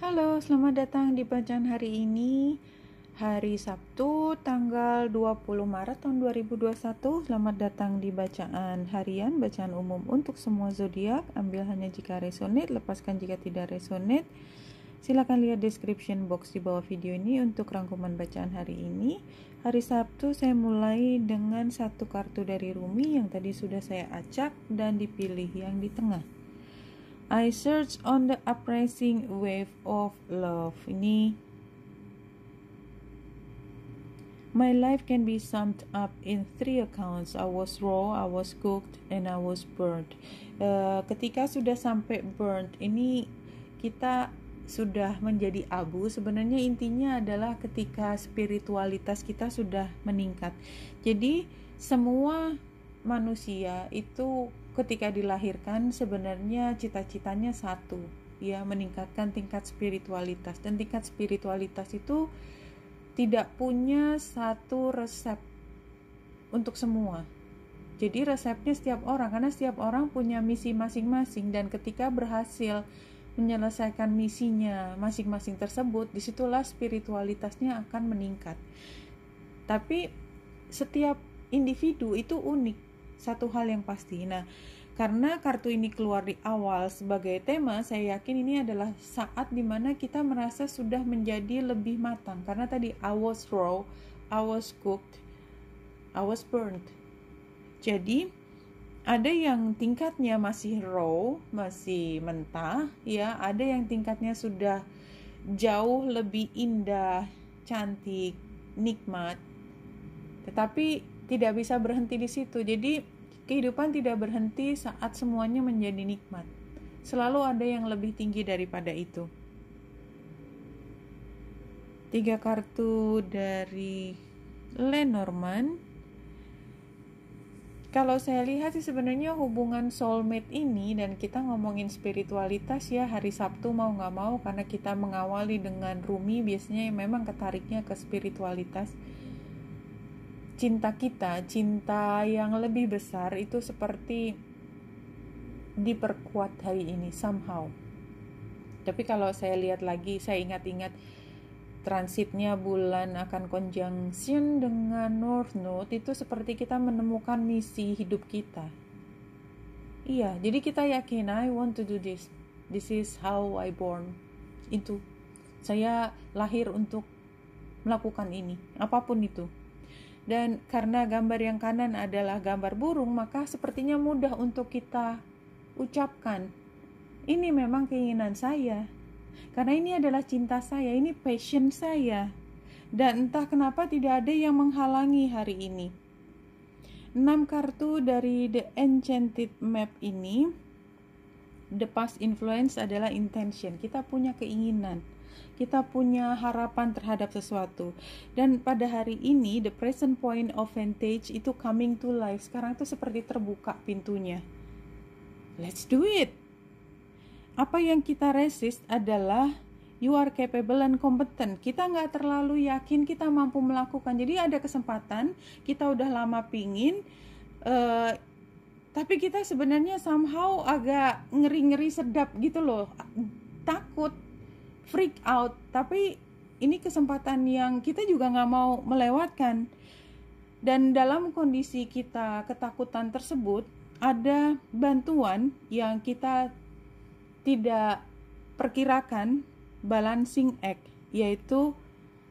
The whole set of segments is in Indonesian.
Halo, selamat datang di bacaan hari ini, hari Sabtu, tanggal 20 Maret tahun 2021. Selamat datang di bacaan harian, bacaan umum untuk semua zodiak. Ambil hanya jika resonate, lepaskan jika tidak resonate. Silakan lihat description box di bawah video ini untuk rangkuman bacaan hari ini. Hari Sabtu saya mulai dengan satu kartu dari Rumi yang tadi sudah saya acak dan dipilih yang di tengah. I search on the uprising wave of love. Ini my life can be summed up in 3 accounts. I was raw, I was cooked, and I was burnt. Ketika sudah sampai burnt, ini kita sudah menjadi abu. Sebenarnya intinya adalah ketika spiritualitas kita sudah meningkat. Jadi semua manusia itu ketika dilahirkan sebenarnya cita-citanya satu, ya, meningkatkan tingkat spiritualitas. Dan tingkat spiritualitas itu tidak punya satu resep untuk semua. Jadi resepnya setiap orang, karena setiap orang punya misi masing-masing, dan ketika berhasil menyelesaikan misinya masing-masing tersebut, disitulah spiritualitasnya akan meningkat. Tapi setiap individu itu unik, satu hal yang pasti. Nah, karena kartu ini keluar di awal sebagai tema, saya yakin ini adalah saat dimana kita merasa sudah menjadi lebih matang. Karena tadi I was raw, I was cooked, I was burnt. Jadi ada yang tingkatnya masih raw, masih mentah, ya. Ada yang tingkatnya sudah jauh lebih indah, cantik, nikmat. Tetapi tidak bisa berhenti di situ. Jadi kehidupan tidak berhenti saat semuanya menjadi nikmat. Selalu ada yang lebih tinggi daripada itu. 3 kartu dari Lenormand. Kalau saya lihat sih sebenarnya hubungan soulmate ini, dan kita ngomongin spiritualitas ya, hari Sabtu mau gak mau, karena kita mengawali dengan Rumi, biasanya memang ketariknya ke spiritualitas. Cinta kita, cinta yang lebih besar itu seperti diperkuat hari ini somehow. Tapi kalau saya lihat lagi, saya ingat-ingat transitnya bulan akan conjunction dengan North Node, itu seperti kita menemukan misi hidup kita. Iya, jadi kita yakin I want to do this. This is how I born into. Saya lahir untuk melakukan ini, apapun itu. Dan karena gambar yang kanan adalah gambar burung, maka sepertinya mudah untuk kita ucapkan, ini memang keinginan saya, karena ini adalah cinta saya, ini passion saya. Dan entah kenapa tidak ada yang menghalangi hari ini. 6 kartu dari The Enchanted Map ini, the past influence adalah intention. Kita punya keinginan, kita punya harapan terhadap sesuatu. Dan pada hari ini, the present point of vantage itu coming to life. Sekarang itu seperti terbuka pintunya. Let's do it. Apa yang kita resist adalah you are capable and competent. Kita nggak terlalu yakin kita mampu melakukan. Jadi ada kesempatan, kita udah lama pingin, tapi kita sebenarnya somehow agak ngeri-ngeri sedap gitu loh. Takut, freak out, tapi ini kesempatan yang kita juga nggak mau melewatkan. Dan dalam kondisi kita ketakutan tersebut, ada bantuan yang kita tidak perkirakan, balancing act, yaitu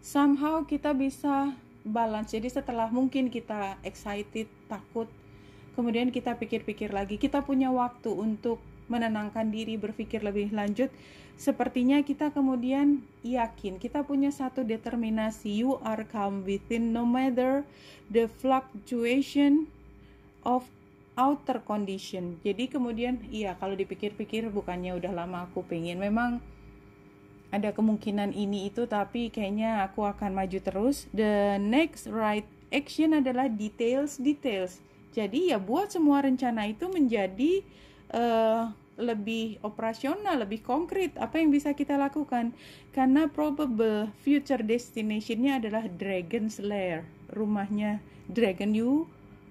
somehow kita bisa balance. Jadi setelah mungkin kita excited, takut, kemudian kita pikir-pikir lagi, kita punya waktu untuk menenangkan diri, berpikir lebih lanjut. Sepertinya kita kemudian yakin, kita punya satu determinasi, you are calm within no matter the fluctuation of outer condition. Jadi kemudian iya, kalau dipikir-pikir bukannya udah lama aku pengen, memang ada kemungkinan ini itu, tapi kayaknya aku akan maju terus. The next right action adalah details. Jadi ya buat semua rencana itu menjadi lebih operasional, lebih konkret. Apa yang bisa kita lakukan? Karena probable future destination-nya adalah Dragon's Lair, rumahnya dragon. You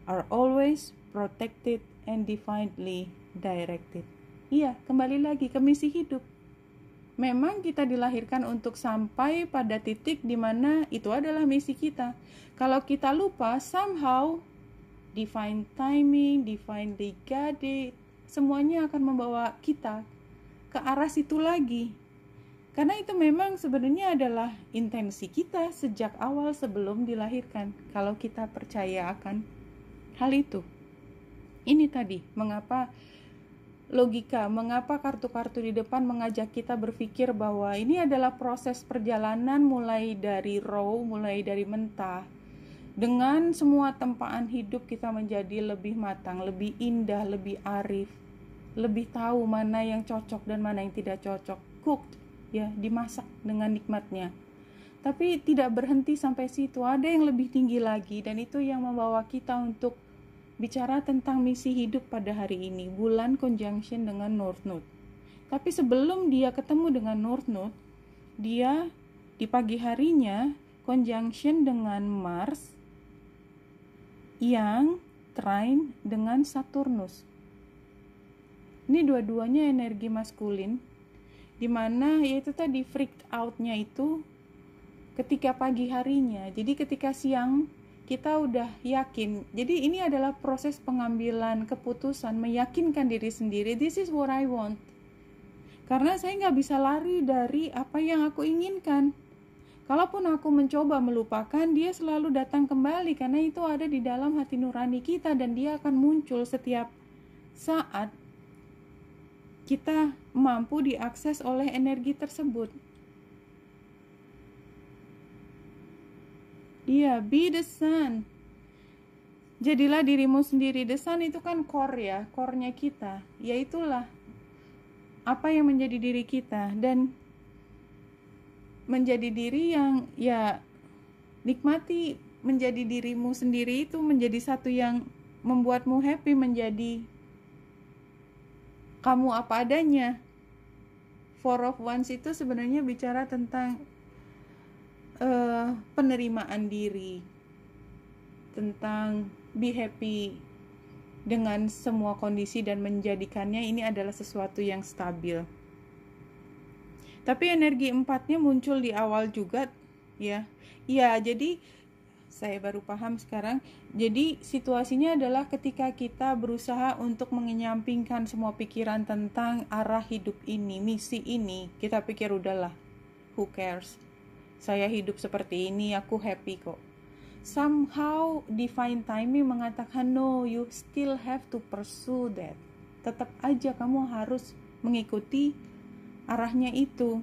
are always protected and divinely directed. Iya, kembali lagi ke misi hidup. Memang kita dilahirkan untuk sampai pada titik di mana itu adalah misi kita. Kalau kita lupa, somehow divine timing, divine legacy, semuanya akan membawa kita ke arah situ lagi. Karena itu memang sebenarnya adalah intensi kita sejak awal sebelum dilahirkan. Kalau kita percaya akan hal itu. Ini tadi mengapa logika, mengapa kartu-kartu di depan mengajak kita berpikir bahwa ini adalah proses perjalanan mulai dari raw, mulai dari mentah. Dengan semua tempaan hidup kita menjadi lebih matang, lebih indah, lebih arif, lebih tahu mana yang cocok dan mana yang tidak cocok. Cooked, ya, dimasak dengan nikmatnya. Tapi tidak berhenti sampai situ, ada yang lebih tinggi lagi, dan itu yang membawa kita untuk bicara tentang misi hidup pada hari ini, bulan conjunction dengan North Node. Tapi sebelum dia ketemu dengan North Node, dia di pagi harinya conjunction dengan Mars yang trine dengan Saturnus. Ini dua-duanya energi maskulin, dimana yaitu tadi freaked out-nya itu ketika pagi harinya. Jadi ketika siang kita udah yakin. Jadi ini adalah proses pengambilan keputusan, meyakinkan diri sendiri, this is what I want. Karena saya nggak bisa lari dari apa yang aku inginkan. Kalaupun aku mencoba melupakan, dia selalu datang kembali karena itu ada di dalam hati nurani kita dan dia akan muncul setiap saat kita mampu diakses oleh energi tersebut. Dia be the sun. Jadilah dirimu sendiri. The sun itu kan core ya, core-nya kita. Yaitulah apa yang menjadi diri kita, dan menjadi diri yang ya nikmati menjadi dirimu sendiri itu menjadi satu yang membuatmu happy, menjadi kamu apa adanya. Four of Wands itu sebenarnya bicara tentang penerimaan diri, tentang be happy dengan semua kondisi dan menjadikannya ini adalah sesuatu yang stabil. Tapi energi empatnya muncul di awal juga ya. Ya, jadi saya baru paham sekarang. Jadi situasinya adalah ketika kita berusaha untuk mengenyampingkan semua pikiran tentang arah hidup ini, misi ini, kita pikir udahlah, who cares? Saya hidup seperti ini, aku happy kok. Somehow divine timing mengatakan no, you still have to pursue that. Tetap aja kamu harus mengikuti arahnya itu.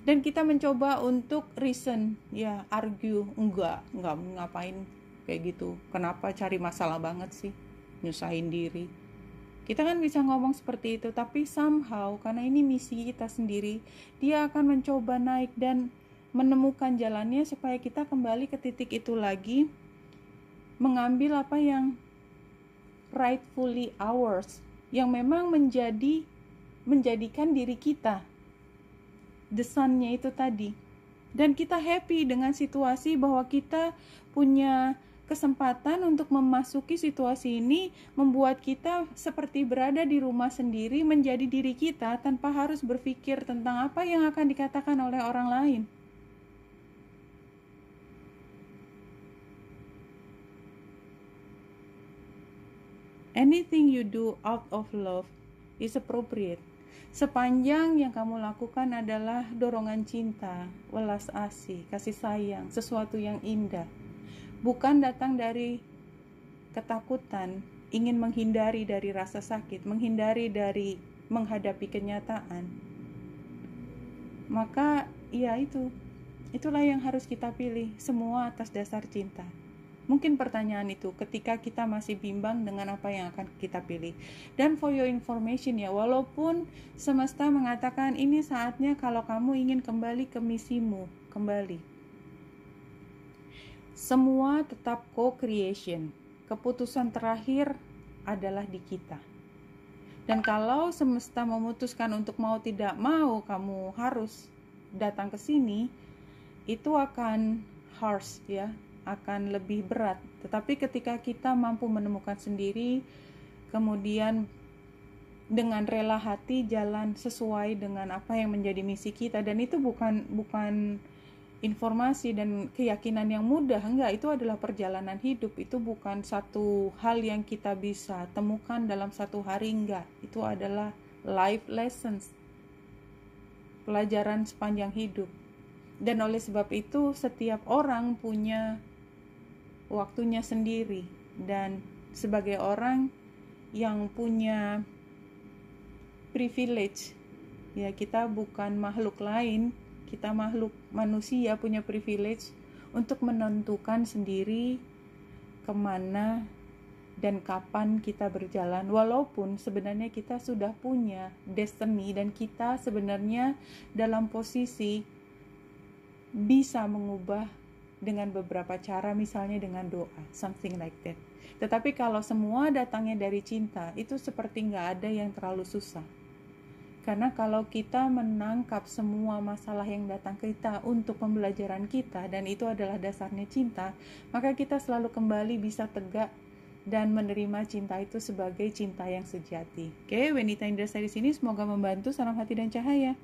Dan kita mencoba untuk reason, ya argue, enggak ngapain kayak gitu. Kenapa cari masalah banget sih, nyusahin diri. Kita kan bisa ngomong seperti itu, tapi somehow karena ini misi kita sendiri, dia akan mencoba naik dan menemukan jalannya supaya kita kembali ke titik itu lagi, mengambil apa yang rightfully ours, yang memang menjadikan diri kita, the sun-nya itu tadi. Dan kita happy dengan situasi bahwa kita punya kesempatan untuk memasuki situasi ini, membuat kita seperti berada di rumah sendiri, menjadi diri kita tanpa harus berpikir tentang apa yang akan dikatakan oleh orang lain. Anything you do out of love is appropriate. Sepanjang yang kamu lakukan adalah dorongan cinta, welas asih, kasih sayang, sesuatu yang indah. Bukan datang dari ketakutan, ingin menghindari dari rasa sakit, menghindari dari menghadapi kenyataan. Maka ya itulah yang harus kita pilih, semua atas dasar cinta. Mungkin pertanyaan itu ketika kita masih bimbang dengan apa yang akan kita pilih. Dan for your information ya, walaupun semesta mengatakan ini saatnya kalau kamu ingin kembali ke misimu, kembali. Semua tetap co-creation. Keputusan terakhir adalah di kita. Dan kalau semesta memutuskan untuk mau tidak mau kamu harus datang ke sini, itu akan harsh ya, akan lebih berat. Tetapi ketika kita mampu menemukan sendiri, kemudian dengan rela hati jalan sesuai dengan apa yang menjadi misi kita. Dan itu bukan informasi dan keyakinan yang mudah, enggak, itu adalah perjalanan hidup. Itu bukan satu hal yang kita bisa temukan dalam satu hari, enggak. Itu adalah life lessons, pelajaran sepanjang hidup. Dan oleh sebab itu setiap orang punya waktunya sendiri, dan sebagai orang yang punya privilege, ya, kita bukan makhluk lain, kita makhluk manusia punya privilege untuk menentukan sendiri kemana dan kapan kita berjalan. Walaupun sebenarnya kita sudah punya destiny dan kita sebenarnya dalam posisi bisa mengubah dengan beberapa cara, misalnya dengan doa, something like that. Tetapi kalau semua datangnya dari cinta, itu seperti nggak ada yang terlalu susah. Karena kalau kita menangkap semua masalah yang datang ke kita untuk pembelajaran kita, dan itu adalah dasarnya cinta, maka kita selalu kembali bisa tegak dan menerima cinta itu sebagai cinta yang sejati. Oke, Wenita Indrasari di sini, semoga membantu. Salam hati dan cahaya.